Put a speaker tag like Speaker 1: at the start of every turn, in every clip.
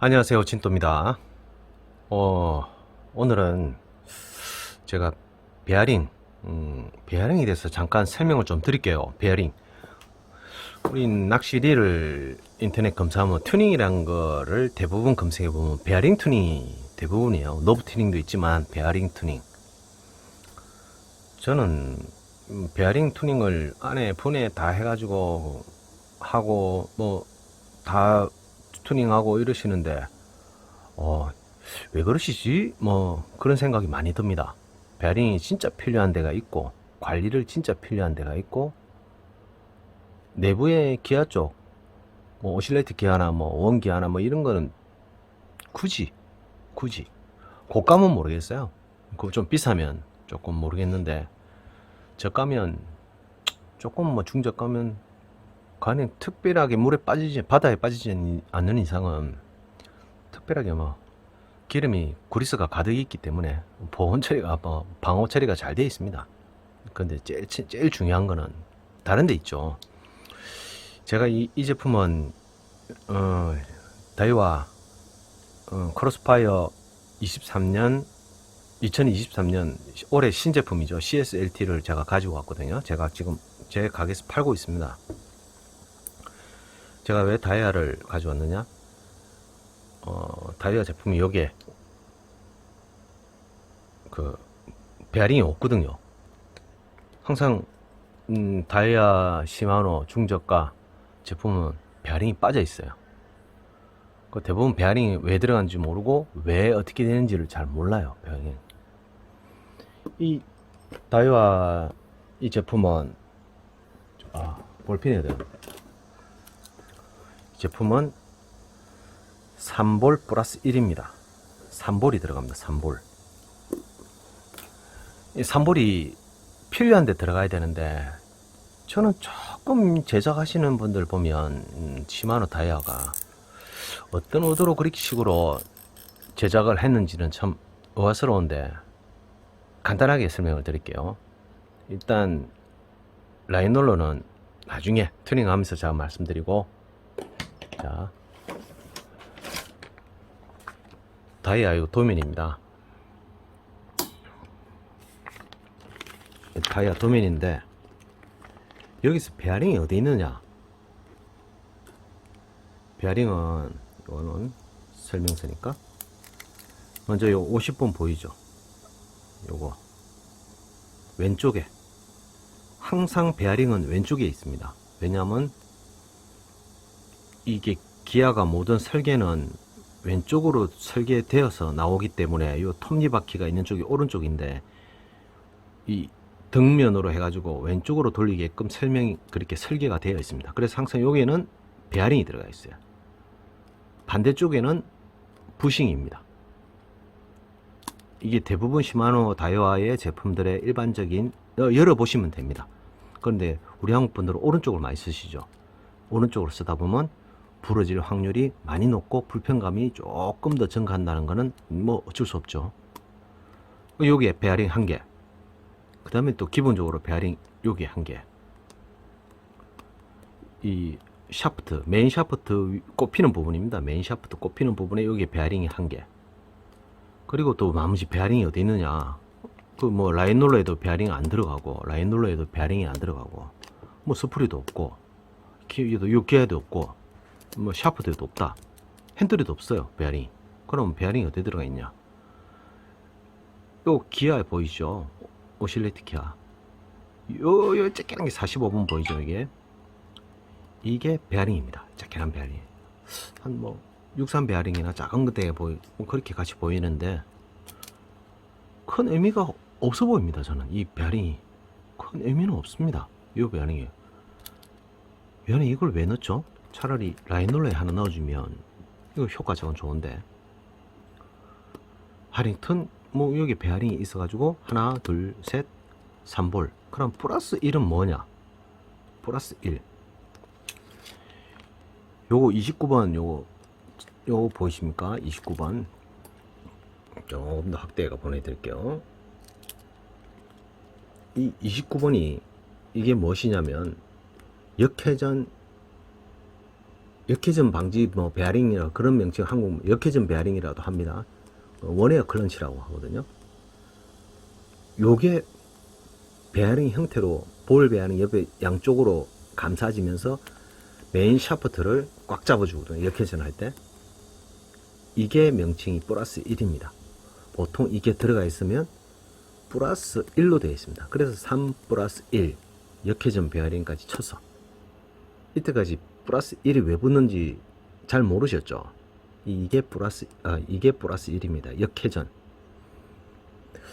Speaker 1: 안녕하세요, 진또입니다. 오늘은 제가 베어링, 베어링에 대해서 잠깐 설명을 좀 드릴게요. 베어링. 우리 낚시리를 인터넷 검사하면 튜닝이란 거를 대부분 검색해보면 베어링 튜닝이 대부분이에요. 노브 튜닝도 있지만 베어링 튜닝. 저는 베어링 튜닝을 안에 분해 다 해가지고 하고 뭐 다 튜닝하고 이러시는데 왜 그러시지? 뭐 그런 생각이 많이 듭니다. 베어링이 진짜 필요한 데가 있고 관리를 진짜 필요한 데가 있고 내부의 기아 쪽, 뭐 오실레이트 기아나 뭐 원기아나 뭐 이런 거는 굳이 고가면 모르겠어요. 그거 좀 비싸면 조금 모르겠는데 저가면 조금 뭐 중저가면 간에 특별하게 물에 빠지지 바다에 빠지지 않는 이상은 특별하게 뭐 기름이 그리스가 가득 있기 때문에 보온 처리가 뭐 방호 처리가 잘 되어 있습니다. 근데 제일 중요한 거는 다른 데 있죠. 제가 이 제품은 다이와 크로스파이어 2023년 올해 신제품이죠. CSLT를 제가 가지고 왔거든요. 제가 지금 제 가게에서 팔고 있습니다. 제가 왜 다이아를 가져왔느냐? 다이아 제품이 여기에 그 베어링이 없거든요. 항상 다이아, 시마노, 중저가 제품은 베어링이 빠져 있어요. 대부분 베어링이 왜 들어간지 모르고 왜 어떻게 되는지를 잘 몰라요. 베어링. 이 다이아 이 제품은 볼핀 해야 되는데 이 제품은 3볼 플러스 1입니다. 3볼이 들어갑니다. 3볼. 이 3볼이 필요한 데 들어가야 되는데 저는 조금 제작하시는 분들 보면 시마노 다이아가 어떤 의도로 그렇게 식으로 제작을 했는지는 참 의아스러운데 간단하게 설명을 드릴게요. 일단 라인롤러는 나중에 튜닝하면서 제가 말씀드리고, 자 다이아 이거 도면입니다. 다이아 도면인데 여기서 베어링이 어디 있느냐? 베어링은 이거는 설명서니까 먼저 요 50번 보이죠? 요거 왼쪽에 항상 베어링은 왼쪽에 있습니다. 왜냐하면 이게 기아가 모든 설계는 왼쪽으로 설계되어서 나오기 때문에 이 톱니바퀴가 있는 쪽이 오른쪽인데 이 등면으로 해가지고 왼쪽으로 돌리게끔 설명이 그렇게 설계가 되어 있습니다. 그래서 항상 여기에는 베어링이 들어가 있어요. 반대쪽에는 부싱입니다. 이게 대부분 시마노 다이와의 제품들의 일반적인 열어보시면 됩니다. 그런데 우리 한국 분들은 오른쪽을 많이 쓰시죠. 오른쪽으로 쓰다 보면 부러질 확률이 많이 높고 불편감이 조금 더 증가한다는 것은 뭐 어쩔 수 없죠. 여기에 베어링 1개, 그 다음에 또 기본적으로 베어링 여기 1개, 이 샤프트, 메인 샤프트 꼽히는 부분입니다. 메인 샤프트 꼽히는 부분에 여기 베어링이 1개, 그리고 또 나머지 베어링이 어디 있느냐? 그 뭐 라인롤러에도 베어링이 안 들어가고, 라인롤러에도 베어링이 안 들어가고, 뭐 스프리도 없고, 기어도 없고, 뭐 샤프트도 없다. 핸들에도 없어요. 베어링. 그럼 베어링이 어디 들어가 있냐? 요 기아 보이죠? 오실레이트 기아. 요 쬐끼한 게 45번 보이죠? 이게 베어링입니다. 쬐끼한 베어링. 한 뭐 63 베어링이나 작은 것들에 뭐 그렇게 같이 보이는데 큰 의미가 없어 보입니다. 저는 이 베어링이 큰 의미는 없습니다. 이 베어링이. 얘는 이걸 왜 넣죠? 차라리 라인롤러에 하나 넣어주면 이거 효과적은 좋은데, 하링턴 뭐 여기 베어링이 있어가지고 하나 둘 셋 3볼, 그럼 플러스 1은 뭐냐? 플러스 1, 요거 29번 요거 보이십니까? 29번 조금 더 확대해가 보내드릴게요. 이 29번이 이게 무엇이냐면 역회전 역회전 방지 뭐 베어링이라 그런 명칭 한국 역회전 베어링이라도 합니다. 원웨어 클런치라고 하거든요. 요게 베어링 형태로 볼 베어링 옆에 양쪽으로 감싸지면서 메인 샤프트를 꽉 잡아주거든요. 역회전 할 때. 이게 명칭이 플러스 1입니다. 보통 이게 들어가 있으면 플러스 1로 되어 있습니다. 그래서 3 플러스 1 역회전 베어링까지 쳐서 이때까지 플러스 1이 왜 붙는지 잘 모르셨죠? 이게 플러스 1입니다. 역회전.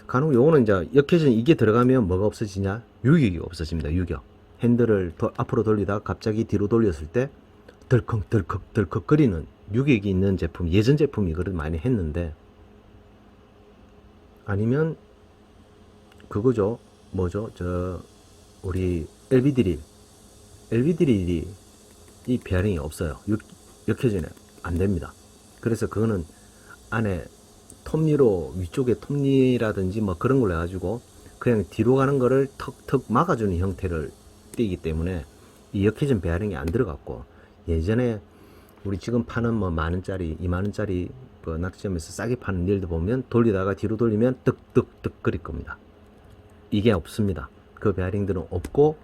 Speaker 1: 간혹 요거는 이제 역회전 이게 들어가면 뭐가 없어지냐? 유격이 없어집니다. 유격. 핸들을 더 앞으로 돌리다가 갑자기 뒤로 돌렸을 때 덜컥 덜컥 덜컥 거리는 유격이 있는 제품, 예전 제품이 그걸 많이 했는데, 아니면 그거죠. 뭐죠? 우리 LV 드릴이 이 베어링이 없어요. 역회전에 안 됩니다. 그래서 그거는 안에 톱니로 위쪽에 톱니라든지 뭐 그런 걸로 해가지고 그냥 뒤로 가는 거를 턱턱 막아주는 형태를 띄기 때문에 이 역회전 베어링이 안 들어갔고, 예전에 우리 지금 파는 뭐 만원짜리 2만원짜리 그 낙지점에서 싸게 파는 릴도 보면 돌리다가 뒤로 돌리면 뜩뜩뜩 거릴 겁니다. 이게 없습니다. 그 베어링들은 없고,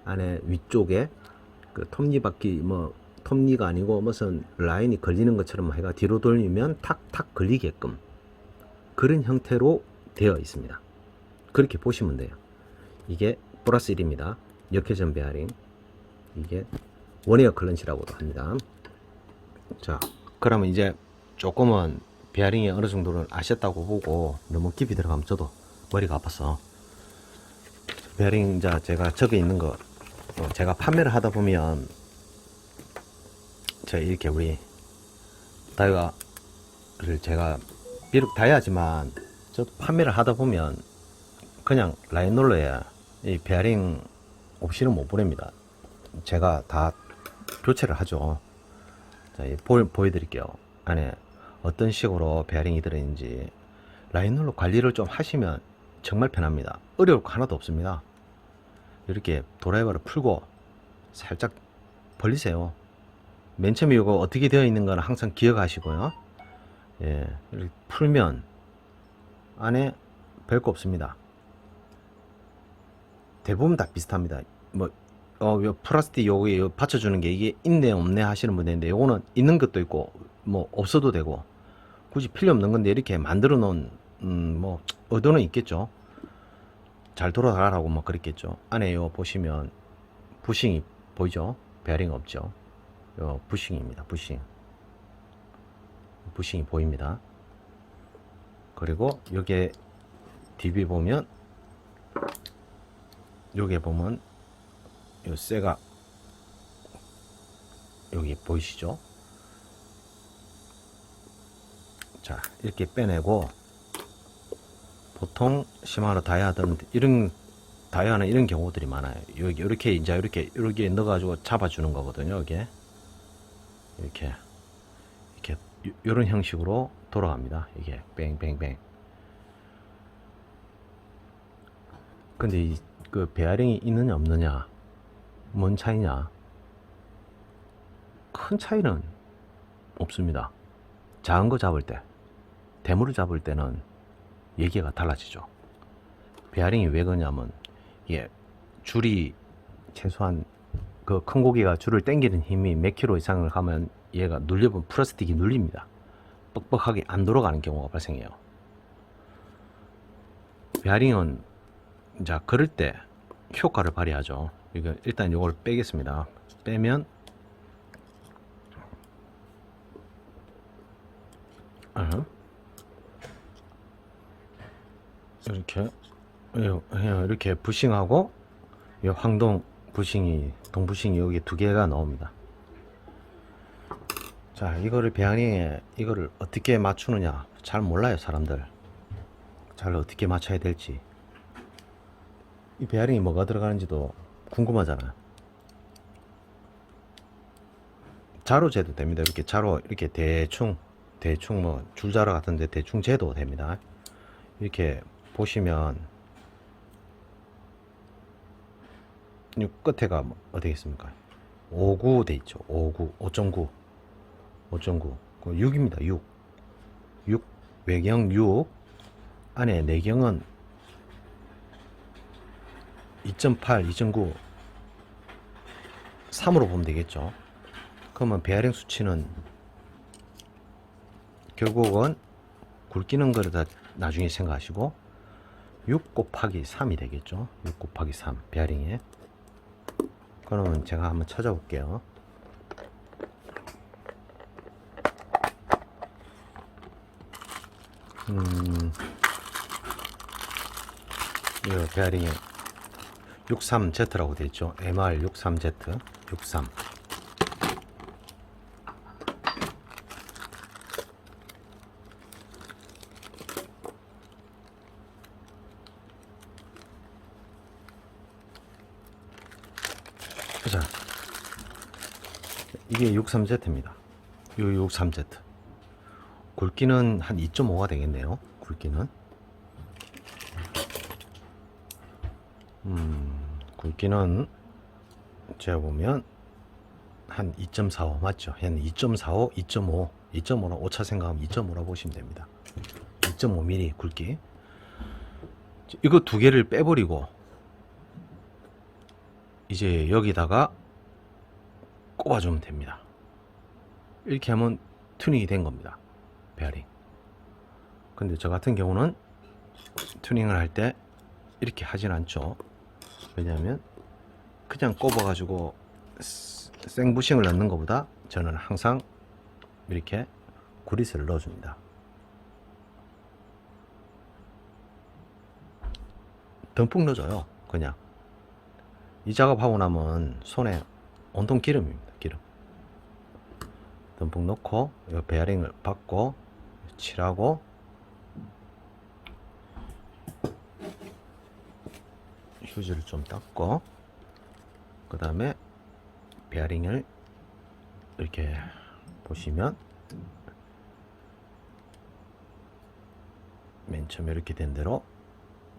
Speaker 1: 안에 위쪽에 그 톱니바퀴 뭐 톱니가 아니고 무슨 라인이 걸리는 것처럼 해가 뒤로 돌리면 탁탁 걸리게끔 그런 형태로 되어 있습니다. 그렇게 보시면 돼요. 이게 플러스 1입니다. 역회전 베어링. 이게 원웨어 클런치라고도 합니다. 자, 그러면 이제 조금은 베어링이 어느 정도는 아셨다고 보고, 너무 깊이 들어가면 저도 머리가 아팠어. 베어링 이제 제가 적에 있는 거 제가 판매를 하다 보면 제가 이렇게 우리 다이아를 제가 비록 다이아지만 저도 판매를 하다 보면 그냥 라인롤러에 이 베어링 없이는 못 보냅니다. 제가 다 교체를 하죠. 자, 보여드릴게요. 안에 어떤 식으로 베어링이 들어있는지. 라인롤러 관리를 좀 하시면 정말 편합니다. 어려울 거 하나도 없습니다. 이렇게 드라이버를 풀고 살짝 벌리세요. 맨 처음에 이거 어떻게 되어 있는 거는 항상 기억하시고요. 예, 이렇게 풀면 안에 별거 없습니다. 대부분 다 비슷합니다. 뭐 요 플라스틱 요게 받쳐주는 게 이게 있네 없네 하시는 분인데, 요거는 있는 것도 있고 뭐 없어도 되고 굳이 필요 없는 건데 이렇게 만들어 놓은 뭐 의도는 있겠죠. 잘 돌아가라고 뭐 그랬겠죠. 안에 요 보시면 부싱이 보이죠? 베어링 없죠? 요 부싱입니다. 부싱이 보입니다. 그리고 여기에 DB 보면, 여기에 보면 요 쇠가 여기 보이시죠? 자, 이렇게 빼내고, 보통 시마노 다이아든 이런 다이아는 이런 경우들이 많아요. 여기 이렇게 이제 이렇게 넣어가지고 잡아주는 거거든요. 이렇게 이런 형식으로 돌아갑니다. 이게 뱅뱅뱅. 근데 그 베어링이 있느냐 없느냐, 뭔 차이냐? 큰 차이는 없습니다. 작은 거 잡을 때, 대물을 잡을 때는 얘기가 달라지죠. 베어링이 왜 그러냐면, 이게 줄이 최소한 그 큰 고기가 줄을 당기는 힘이 몇 킬로 이상을 가면 얘가 눌려보면 플라스틱이 눌립니다. 뻑뻑하게 안 돌아가는 경우가 발생해요. 베어링은 자, 그럴 때 효과를 발휘하죠. 이거 일단 이걸 빼겠습니다. 빼면 이렇게 부싱하고, 이 황동 부싱이, 동부싱이 여기 두 개가 나옵니다. 자, 이거를 베어링에 이거를 어떻게 맞추느냐 잘 몰라요. 사람들 잘 어떻게 맞춰야 될지. 이 베어링이 뭐가 들어가는지도 궁금하잖아요. 자로 재도 됩니다. 이렇게 자로 이렇게 대충 뭐 줄자로 같은데 대충 재도 됩니다. 이렇게 보시면 이 끝에가 어떻게 있습니까? 59 돼 있죠. 59, 5.9, 5.9. 6입니다. 6. 6, 외경 6. 안에 내경은 2.8, 2.9, 3으로 보면 되겠죠. 그러면 베어링 수치는 결국은 굵기는 거다 나중에 생각하시고 6 곱하기 3이 되겠죠. 6 곱하기 3 베어링에. 그러면 제가 한번 찾아볼게요. 이 베어링에 63Z라고 되어 있죠. MR 63Z 63. 자, 이게 63Z입니다. 이 63Z. 굵기는 한 2.5가 되겠네요. 굵기는. 굵기는 제가 보면 한 2.45 맞죠? 한 2.45, 2.5, 2.5로 오차 생각하면 2.5라고 보시면 됩니다. 2.5mm 굵기. 이거 두 개를 빼버리고 이제 여기다가 꼽아주면 됩니다. 이렇게 하면 튜닝이 된 겁니다. 베어링. 근데 저 같은 경우는 튜닝을 할 때 이렇게 하진 않죠. 왜냐하면 그냥 꼽아가지고 생부싱을 넣는 것보다 저는 항상 이렇게 구리스를 넣어줍니다. 듬뿍 넣어줘요. 그냥 이 작업하고 나면 손에 온통 기름입니다. 기름 듬뿍 넣고 이 베어링을 받고 칠하고 휴지를 좀 닦고 그 다음에 베어링을 이렇게 보시면 맨 처음에 이렇게 된 대로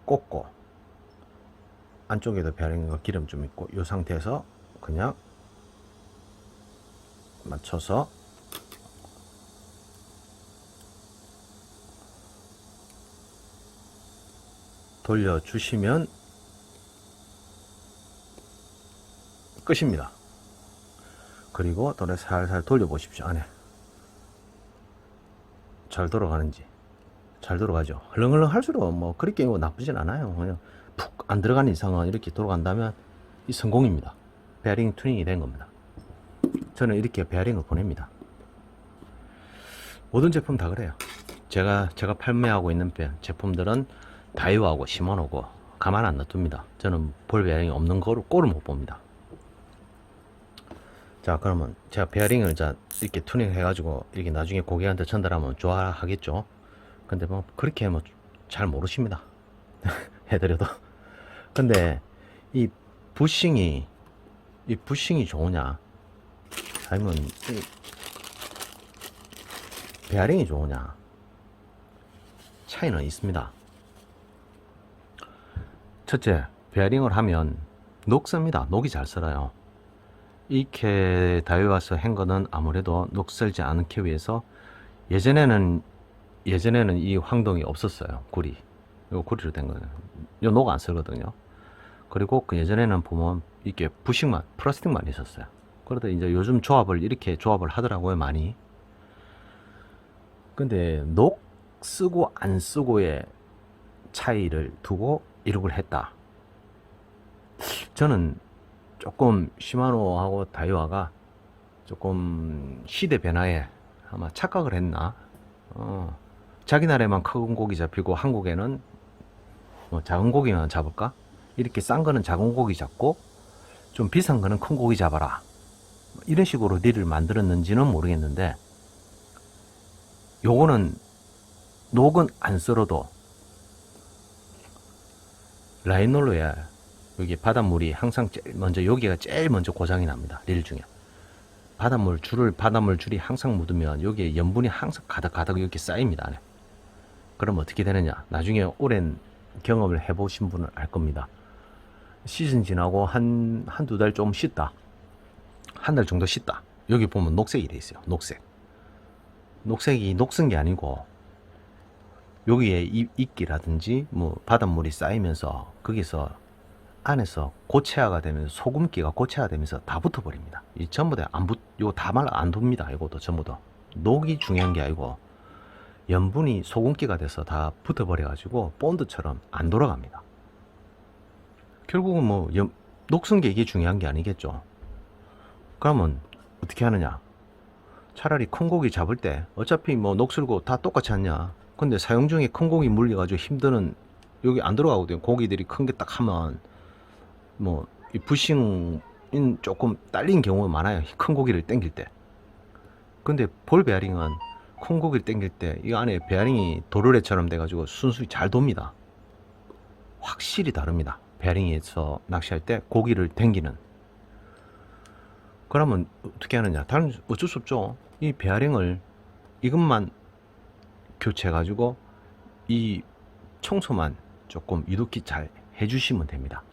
Speaker 1: 꽂고 안쪽에도 베어링과 기름 좀 있고 이 상태에서 그냥 맞춰서 돌려주시면 끝입니다. 그리고 돌에 살살 돌려보십시오. 안에 잘 돌아가는지. 잘 돌아가죠. 흘렁흘렁 할수록 뭐 그렇게 나쁘진 않아요. 그냥 푹 안 들어가는 이상은 이렇게 돌아간다면 이 성공입니다. 베어링 튜닝이 된 겁니다. 저는 이렇게 베어링을 보냅니다. 모든 제품 다 그래요. 제가 판매하고 있는 제품들은 다이와하고 시모노고 가만 안 놔둡니다. 저는 볼 베어링이 없는 거를 꼴을 못 봅니다. 자, 그러면 제가 베어링을 이렇게 튜닝 해가지고 이렇게 나중에 고객한테 전달하면 좋아하겠죠. 근데 뭐 그렇게 뭐 잘 모르십니다. 해드려도. 근데 이 부싱이 좋으냐 아니면 이 베어링이 좋으냐 차이는 있습니다. 첫째, 베어링을 하면 녹습니다. 녹이 잘 썰어요. 이렇게 다이와서 한 거는 아무래도 녹슬지 않게 위해서 예전에는 이 황동이 없었어요. 구리. 이거 구리로 된 거예요. 이거 녹 안 쓰거든요. 그리고 그 예전에는 보면 이게 부식만, 플라스틱만 있었어요. 그러다 이제 요즘 이렇게 조합을 하더라고요, 많이. 근데 녹 쓰고 안 쓰고의 차이를 두고 이렇게 했다. 저는 조금 시마노하고 다이와가 조금 시대 변화에 아마 착각을 했나. 자기 나라에만 큰 고기 잡히고 한국에는 뭐 작은 고기만 잡을까? 이렇게 싼 거는 작은 고기 잡고 좀 비싼 거는 큰 고기 잡아라. 이런 식으로 릴을 만들었는지는 모르겠는데 요거는 녹은 안 썰어도 라인롤러에 여기 바닷물이 항상 여기가 제일 먼저 고장이 납니다. 릴 중에. 바닷물 줄이 항상 묻으면 여기에 염분이 항상 가득 이렇게 쌓입니다. 안에. 그럼 어떻게 되느냐? 나중에 오랜 경험을 해보신 분은 알 겁니다. 시즌 지나고 한두 달 좀 씻다. 한 달 정도 씻다. 여기 보면 녹색이 돼 있어요. 녹색이 녹슨 게 아니고 여기에 이끼라든지 뭐 바닷물이 쌓이면서 거기서 안에서 고체화가 되면서 소금기가 고체화되면서 다 붙어버립니다. 이 전부 다 요 다 말라 안 돕니다. 이것도 전부 다 녹이 중요한 게 아니고 염분이 소금기가 돼서 다 붙어버려 가지고 본드처럼 안 돌아갑니다. 결국은 뭐 녹슨 게 이게 중요한 게 아니겠죠. 그러면 어떻게 하느냐? 차라리 큰 고기 잡을 때 어차피 뭐 녹슬고 다 똑같지 않냐? 근데 사용 중에 큰 고기 물려가지고 힘드는 여기 안 들어가거든요. 고기들이 큰 게 딱 하면 뭐 이 부싱인 조금 딸린 경우가 많아요. 큰 고기를 당길 때. 근데 볼 베어링은 큰 고기를 당길 때 이 안에 베어링이 도르래처럼 돼가지고 순순히 잘 돕니다. 확실히 다릅니다. 베어링에서 낚시할 때 고기를 당기는. 그러면 어떻게 하느냐? 다른 어쩔 수 없죠. 이 베어링을 이것만 교체해 가지고 이 청소만 조금 유독히 잘 해주시면 됩니다.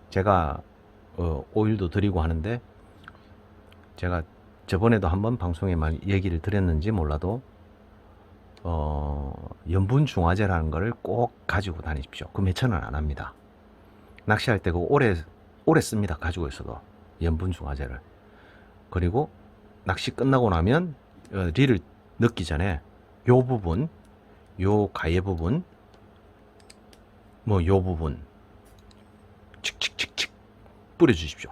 Speaker 1: 제가 오일도 드리고 하는데 제가 저번에도 한번 방송에 많이 얘기를 드렸는지 몰라도 염분 중화제라는 거를 꼭 가지고 다니십시오. 그 매천은 안 합니다. 낚시할 때 그 오래 씁니다. 가지고 있어도 염분 중화제를. 그리고 낚시 끝나고 나면 릴을 넣기 전에 요 부분, 요 가해 부분, 뭐 요 부분 칙칙칙칙 뿌려주십시오.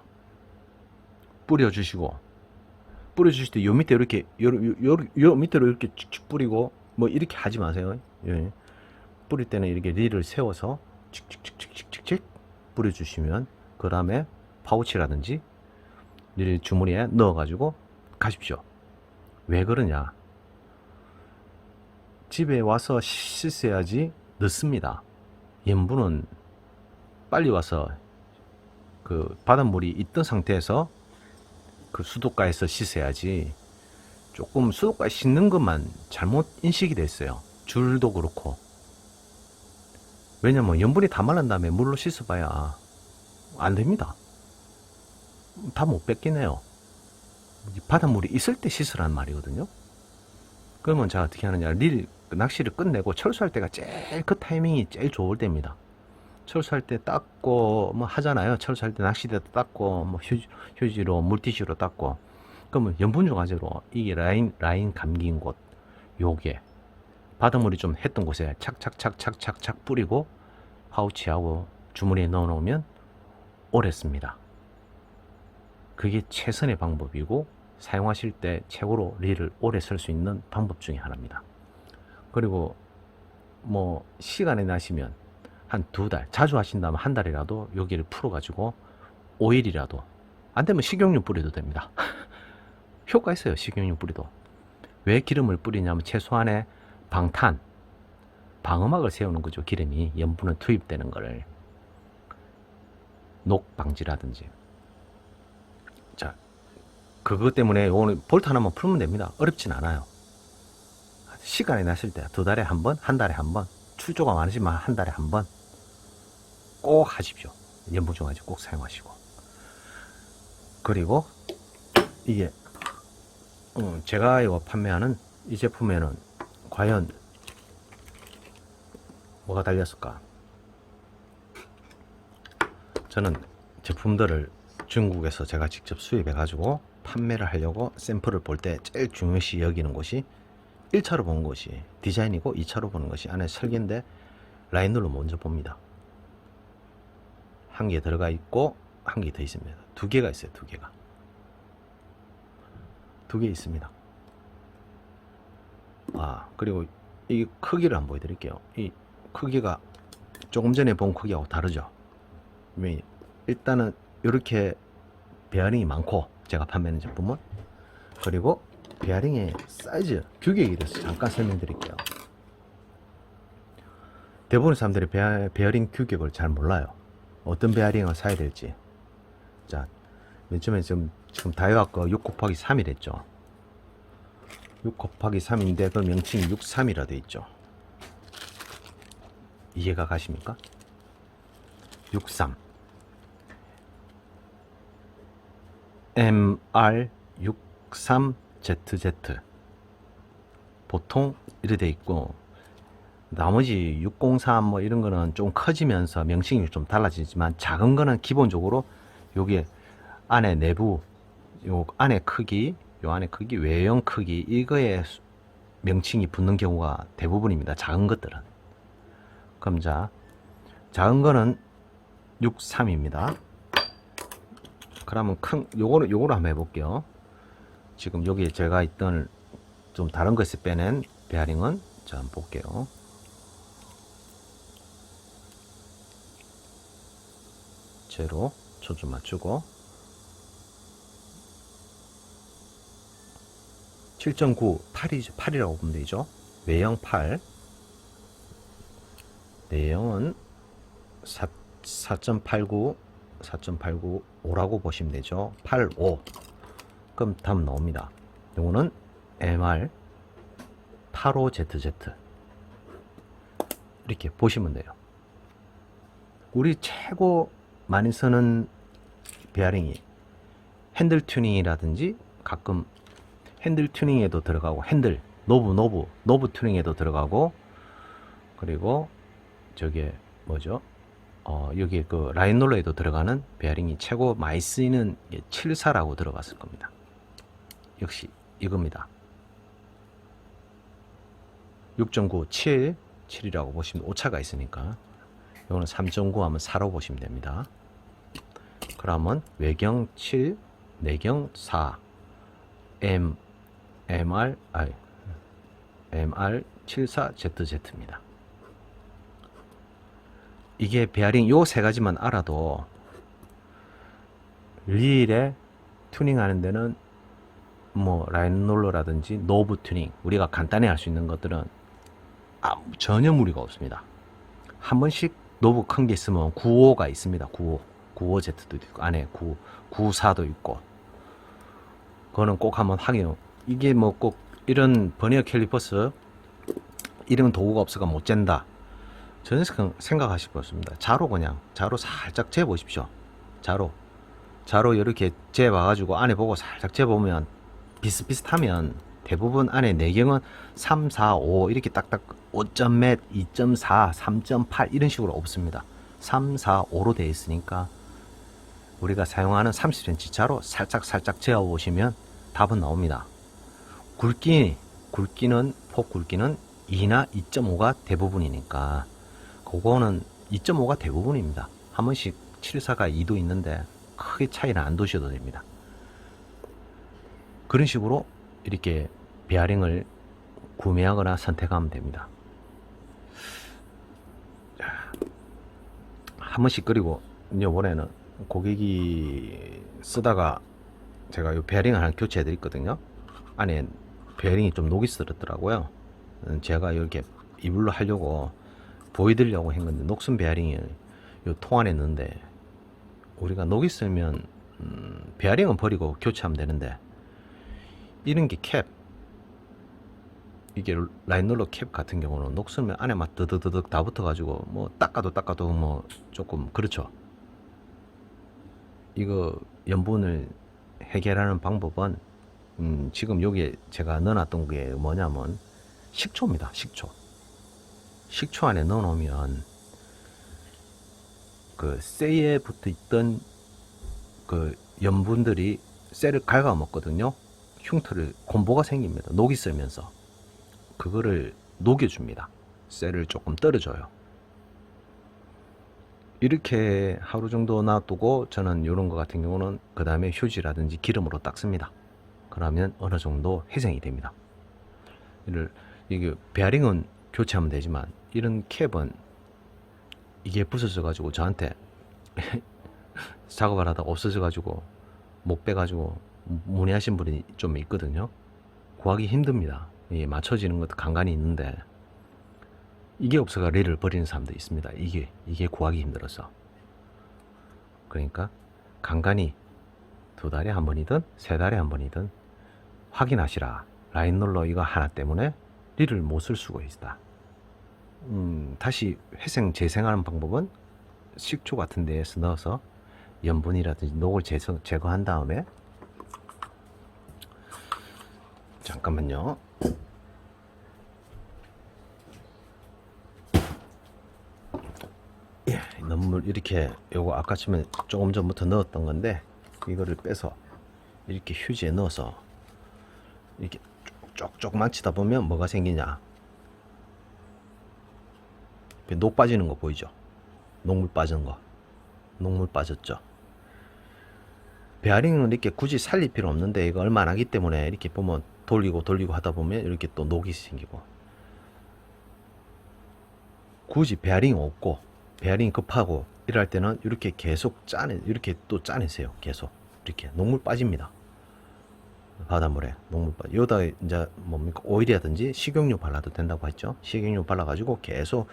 Speaker 1: 뿌려주시고 뿌려주실 때 요 밑에 이렇게 요 밑으로 이렇게 칙칙 뿌리고 뭐 이렇게 하지 마세요. 예. 뿌릴 때는 이렇게 릴을 세워서 칙칙칙칙칙칙 뿌려주시면 그 다음에 파우치라든지 릴 주머니에 넣어가지고 가십시오. 왜 그러냐? 집에 와서 씻어야지 늦습니다. 염분은 빨리 와서 그 바닷물이 있던 상태에서 그 수도가에서 씻어야지. 조금 수도가에 씻는 것만 잘못 인식이 됐어요. 줄도 그렇고. 왜냐면 염분이 다 말른 다음에 물로 씻어봐야 안 됩니다. 다 못 뺏기네요. 바닷물이 있을 때 씻으라는 말이거든요. 그러면 제가 어떻게 하느냐? 낚시를 끝내고 철수할 때가 제일 그 타이밍이 제일 좋을 때입니다. 철수할 때 닦고 뭐 하잖아요. 철수할 때 낚시대도 닦고 뭐 휴지로 물티슈로 닦고. 그러면 염분 중화제로 이게 라인 감긴 곳 요게 바닷물이 좀 했던 곳에 착착착착착착 뿌리고 파우치하고 주머니에 넣어 놓으면 오래 씁니다. 그게 최선의 방법이고 사용하실 때 최고로 릴을 오래 쓸 수 있는 방법 중에 하나입니다. 그리고 뭐 시간이 나시면 한 2달, 자주 하신다면 한 달이라도 여기를 풀어가지고 오일이라도, 안 되면 식용유 뿌려도 됩니다. 효과 있어요. 식용유 뿌리도. 왜 기름을 뿌리냐면 최소한의 방어막을 세우는 거죠. 기름이 염분은 투입되는 거를. 녹 방지라든지. 자, 그것 때문에 오늘 볼트 하나만 풀면 됩니다. 어렵진 않아요. 시간이 났을 때 2달에 한 번, 한 달에 한 번, 출조가 많으시면 한 달에 한 번 꼭 하십시오. 염분 중화제 꼭 사용하시고. 그리고 이게 제가 이거 판매하는 이 제품에는 과연 뭐가 달렸을까? 저는 제품들을 중국에서 제가 직접 수입해 가지고 판매를 하려고 샘플을 볼 때 제일 중요시 여기는 것이 1차로 보는 것이 디자인이고 2차로 보는 것이 안에 설계인데 라인으로 먼저 봅니다. 한 개 들어가 있고 한 개 더 있습니다. 2개가 있어요. 2개가 2개 있습니다. 그리고 이 크기를 한번 보여드릴게요. 이 크기가 조금 전에 본 크기하고 다르죠. 일단은 이렇게 베어링이 많고 제가 판매하는 제품은, 그리고 베어링의 사이즈 규격에 대해서 잠깐 설명드릴게요. 대부분의 사람들이 베어링 규격을 잘 몰라요. 어떤 베어링을 사야 될지. 자, 맨 처음에 지금 다이와 거 6 곱하기 3이랬죠. 6 곱하기 3인데 그 명칭이 63이라 되어 있죠. 이해가 가십니까? 63. MR63ZZ 보통 이렇게 돼 있고, 나머지 603 뭐 이런 거는 좀 커지면서 명칭이 좀 달라지지만, 작은 거는 기본적으로 여기 안에 내부 요 안에 크기, 외형 크기 이거에 명칭이 붙는 경우가 대부분입니다. 작은 것들은. 그럼 자, 작은 거는 63입니다. 그러면 요거를 한번 해볼게요. 지금 여기 제가 있던 좀 다른 것에 빼낸 베어링은 자, 한번 볼게요. 제로 초점 맞추고 7.9, 8이죠. 8이라고 보면 되죠. 외형 8, 내형은 4.89, 5라고 보시면 되죠. 85. 그럼 다음 나옵니다. 요거는 MR 85ZZ 이렇게 보시면 돼요. 우리 최고 많이 쓰는 베어링이 핸들 튜닝이라든지, 가끔 핸들 튜닝에도 들어가고, 핸들 노브 튜닝에도 들어가고, 그리고 저게 뭐죠? 여기 그 라인 롤러에도 들어가는 베어링이 최고 많이 쓰이는 74라고 들어갔을 겁니다. 역시 이겁니다. 6.9, 7이라고 보시면 오차가 있으니까, 이거는 3.9 하면 4로 보시면 됩니다. 그러면 외경 7, 내경 4, MR74ZZ입니다. 이게 베어링 요 세 가지만 알아도 릴에 튜닝하는 데는 뭐 라인 롤러라든지 노브 튜닝, 우리가 간단히 할 수 있는 것들은 전혀 무리가 없습니다. 한 번씩 노브 큰 게 있으면 95가 있습니다. 95Z도 있고, 안에 94도 있고, 그거는 꼭 한번 확인. 이게 뭐 꼭 이런 버니어 캘리퍼스 이런 도구가 없어가 못 잰다, 저는 생각하실 거 없습니다. 자로 살짝 재 보십시오. 자로 이렇게 재 봐가지고 안에 보고 살짝 재 보면 비슷비슷하면 대부분 안에 내경은 3, 4, 5 이렇게 딱딱 5점 몇, 2.4, 3.8 이런 식으로 없습니다. 3, 4, 5로 되어 있으니까 우리가 사용하는 30cm 자로 살짝 재어 보시면 답은 나옵니다. 폭 굵기는 2나 2.5가 대부분이니까, 그거는 2.5가 대부분입니다. 한 번씩 74가 2도 있는데 크게 차이는 안 두셔도 됩니다. 그런 식으로 이렇게 베어링을 구매하거나 선택하면 됩니다. 한 번씩. 그리고 이번에는 고객이 쓰다가 제가 이 베어링을 하나 교체해 드렸거든요. 안에 베어링이 좀 녹이 슬었더라고요. 제가 이렇게 이불로 하려고 보여드리려고 한 건데, 녹슨 베어링이 이 통 안에 있는데, 우리가 녹이 슬면 베어링은 버리고 교체하면 되는데, 이런 게 이게 라인롤러 캡 같은 경우는 녹슬면 안에 막 드드드득 다 붙어가지고 뭐 닦아도 뭐 조금 그렇죠. 이거 염분을 해결하는 방법은 지금 여기에 제가 넣어놨던 게 뭐냐면 식초입니다. 식초 안에 넣어놓으면 그 쇠에 붙어있던 그 염분들이 쇠를 갉아먹거든요. 흉터를, 곰보가 생깁니다. 녹이 슬면서 그거를 녹여줍니다. 쇠를 조금 떨어져요. 이렇게 하루 정도 놔두고, 저는 이런 거 같은 경우는 그 다음에 휴지라든지 기름으로 닦습니다. 그러면 어느 정도 회생이 됩니다. 이게 베어링은 교체하면 되지만, 이런 캡은 이게 부서져 가지고 저한테 작업을 하다가 없어져 가지고 못 빼가지고 문의하신 분이 좀 있거든요. 구하기 힘듭니다. 이게 맞춰지는 것도 간간히 있는데, 이게 없어가 릴을 버리는 사람도 있습니다. 이게 구하기 힘들어서. 그러니까 간간히 2달에 한 번이든 3달에 한 번이든 확인하시라. 라인롤러 이거 하나 때문에 릴을 못 쓸 수가 있다. 다시 재생하는 방법은 식초 같은 데에서 넣어서 염분이라든지 녹을 제거한 다음에 잠깐만요. 예, 넣물 이렇게 요거 아까쯤에 조금 전부터 넣었던 건데 이거를 빼서 이렇게 휴지에 넣어서 이렇게 쪽쪽 만치다 보면 뭐가 생기냐, 녹 빠지는 거 보이죠? 녹물 빠진 거, 녹물 빠졌죠? 베어링은 이렇게 굳이 살릴 필요 없는데 이거 얼마 안 하기 때문에 이렇게 보면 돌리고 돌리고 하다 보면 이렇게 또 녹이 생기고, 굳이 베어링이 없고 베어링이 급하고 이럴 때는 이렇게 계속 짜내, 이렇게 또 짜내세요. 계속 이렇게 녹물 빠집니다. 바닷물에 녹물 빠져. 여기다 이제 뭡니까, 오일이라든지 식용유 발라도 된다고 했죠. 식용유 발라가지고 계속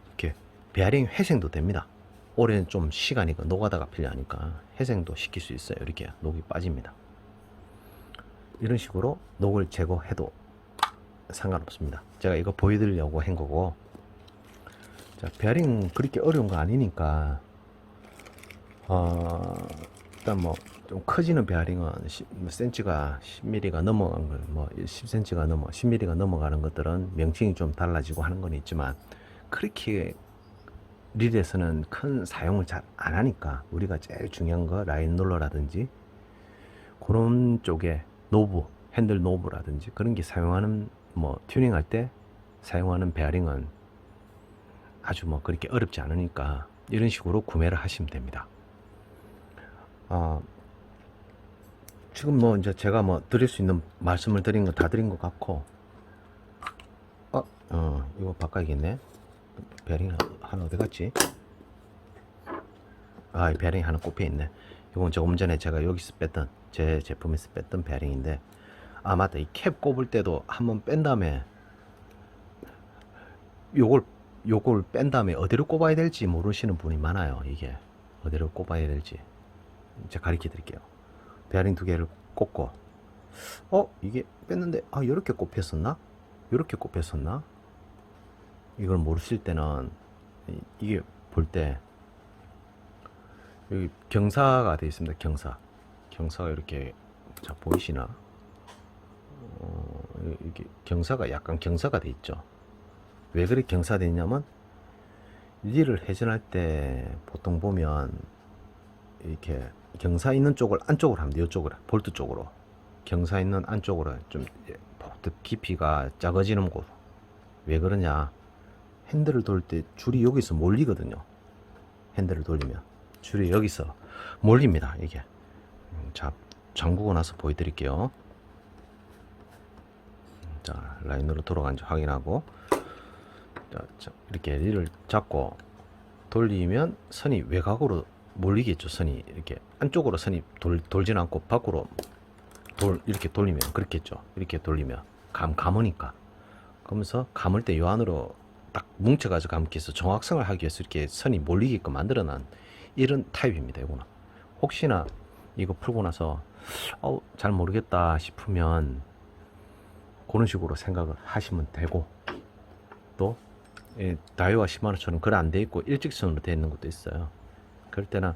Speaker 1: 이렇게 베어링 회생도 됩니다. 올해는 좀 시간이 노가다가 필요하니까 회생도 시킬 수 있어요. 이렇게 녹이 빠집니다. 이런 식으로 녹을 제거해도 상관없습니다. 제가 이거 보여드리려고 한 거고, 자, 베어링 그렇게 어려운 거 아니니까 일단 뭐 좀 커지는 베어링은 센치가 10mm가 넘어간 걸, 뭐 10cm가 넘어 10mm가 넘어가는 것들은 명칭이 좀 달라지고 하는 건 있지만, 그렇게 릴에서는 큰 사용을 잘 안 하니까 우리가 제일 중요한 거 라인 롤러라든지 그런 쪽에 노브, 핸들 노브라든지 그런 게 사용하는, 뭐 튜닝할 때 사용하는 베어링은 아주 뭐 그렇게 어렵지 않으니까 이런 식으로 구매를 하시면 됩니다. 지금 뭐 이제 제가 뭐 드릴 수 있는 말씀을 드린 거 다 드린 것 같고, 이거 바꿔야겠네. 베어링 하나 어디 갔지? 이 베어링 하나 꼽혀 있네. 이건 조금 전에 제가 여기서 뺐던, 제 제품에서 뺐던 베어링인데, 맞다, 이 캡 꼽을 때도 한번 뺀 다음에 요걸 뺀 다음에 어디로 꼽아야 될지 모르시는 분이 많아요. 이게 어디로 꼽아야 될지 제가 가르쳐 드릴게요. 베어링 두 개를 꼽고, 이게 뺐는데 이렇게 꼽혔었나? 이렇게 꼽혔었나? 이걸 모르실 때는 이게 볼 때 여기 경사가 되어 있습니다. 경사가 이렇게, 자, 보이시나? 이게 경사가 약간 경사가 되어 있죠. 왜 그렇게 경사되어 있냐면, 릴을 회전할 때 보통 보면 이렇게 경사 있는 쪽을 안쪽으로 합니다. 이쪽으로, 볼트 쪽으로, 경사 있는 안쪽으로 좀 볼트 깊이가 작아지는 곳. 왜 그러냐? 핸들을 돌 때 줄이 여기서 몰리거든요. 핸들을 돌리면 줄이 여기서 몰립니다. 이게. 자, 잠그고 나서 보여드릴게요. 자, 라인으로 돌아간지 확인하고, 자, 이렇게 릴을 잡고 돌리면 선이 외곽으로 몰리겠죠. 선이 이렇게 안쪽으로 선이 돌지는 않고 밖으로 이렇게 돌리면 그렇겠죠. 이렇게 돌리면 감으니까. 그러면서 감을 때 요 안으로 딱 뭉쳐가지고 감기 위해서 정확성을 하기 위해서 이렇게 선이 몰리게끔 만들어놓은 이런 타입입니다. 이거는 혹시나 이거 풀고 나서 잘 모르겠다 싶으면 그런 식으로 생각을 하시면 되고, 또 다이와 시마노처럼 그래 안 돼 있고 일직선으로 되어 있는 것도 있어요. 그럴 때는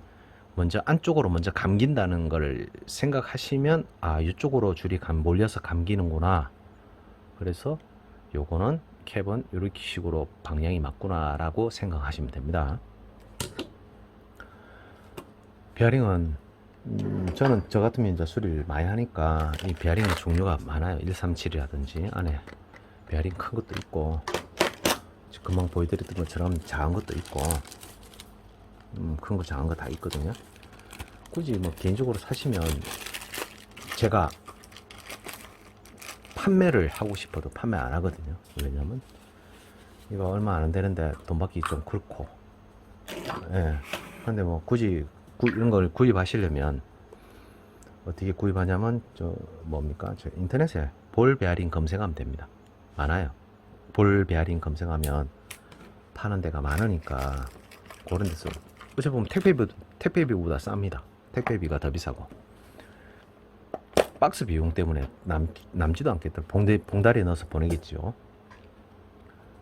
Speaker 1: 먼저 안쪽으로 먼저 감긴다는 걸 생각하시면, 이쪽으로 줄이 몰려서 감기는구나. 그래서 요거는 캡은 이렇게 식으로 방향이 맞구나 라고 생각하시면 됩니다. 베어링은 저는 저 같으면 이제 수리를 많이 하니까 이 베어링의 종류가 많아요. 137이라든지 안에 베어링 큰 것도 있고, 금방 보여드렸던 것처럼 작은 것도 있고, 큰 거 작은 거 다 있거든요. 굳이 뭐 개인적으로 사시면 제가 판매를 하고 싶어도 판매 안 하거든요. 왜냐면 이거 얼마 안 되는데 돈 받기 좀 그렇고, 근데 뭐 굳이 이런 걸 구입하시려면 어떻게 구입하냐면, 저 인터넷에 볼 베어링 검색하면 됩니다. 많아요. 볼 베어링 검색하면 파는 데가 많으니까 그런 데서, 어차피 보면 택배비보다 쌉니다. 택배비가 더 비싸고 박스 비용 때문에 남지도 않겠다. 봉다리에 넣어서 보내겠죠.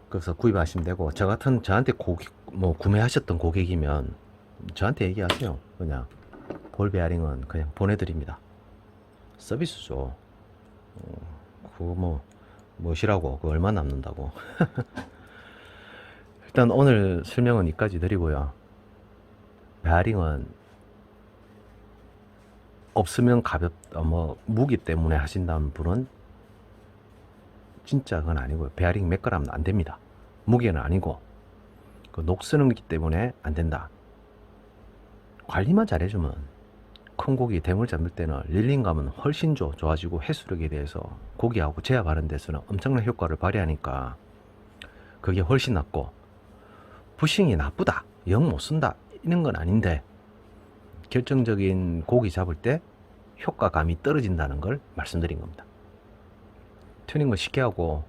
Speaker 1: 그래서 구입하시면 되고, 저한테 구매하셨던 고객이면 저한테 얘기하세요. 그냥 볼 베어링은 그냥 보내드립니다. 서비스죠. 그거 뭐 뭐시라고 그거 얼마 남는다고. 일단 오늘 설명은 여기까지 드리고요. 베어링은 없으면 가볍다 뭐 무기 때문에 하신다는 분은 진짜 그건 아니고요. 베어링 몇 그램은 안 됩니다. 무게는 아니고 그 녹쓰는 기 때문에 안 된다. 관리만 잘해주면 큰 고기 대물 잡을 때는 릴링감은 훨씬 좋아지고 해수력에 대해서 고기하고 제압하는 데서는 엄청난 효과를 발휘하니까 그게 훨씬 낫고, 부싱이 나쁘다 영 못 쓴다 이런 건 아닌데 결정적인 고기 잡을 때 효과감이 떨어진다는 걸 말씀드린 겁니다. 튜닝을 쉽게 하고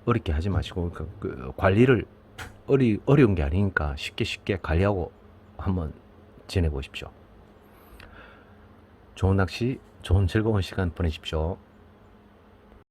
Speaker 1: 어렵게 하지 마시고 그 관리를 어려운 게 아니니까 쉽게 관리하고 한번 지내보십시오. 좋은 낚시, 좋은 즐거운 시간 보내십시오.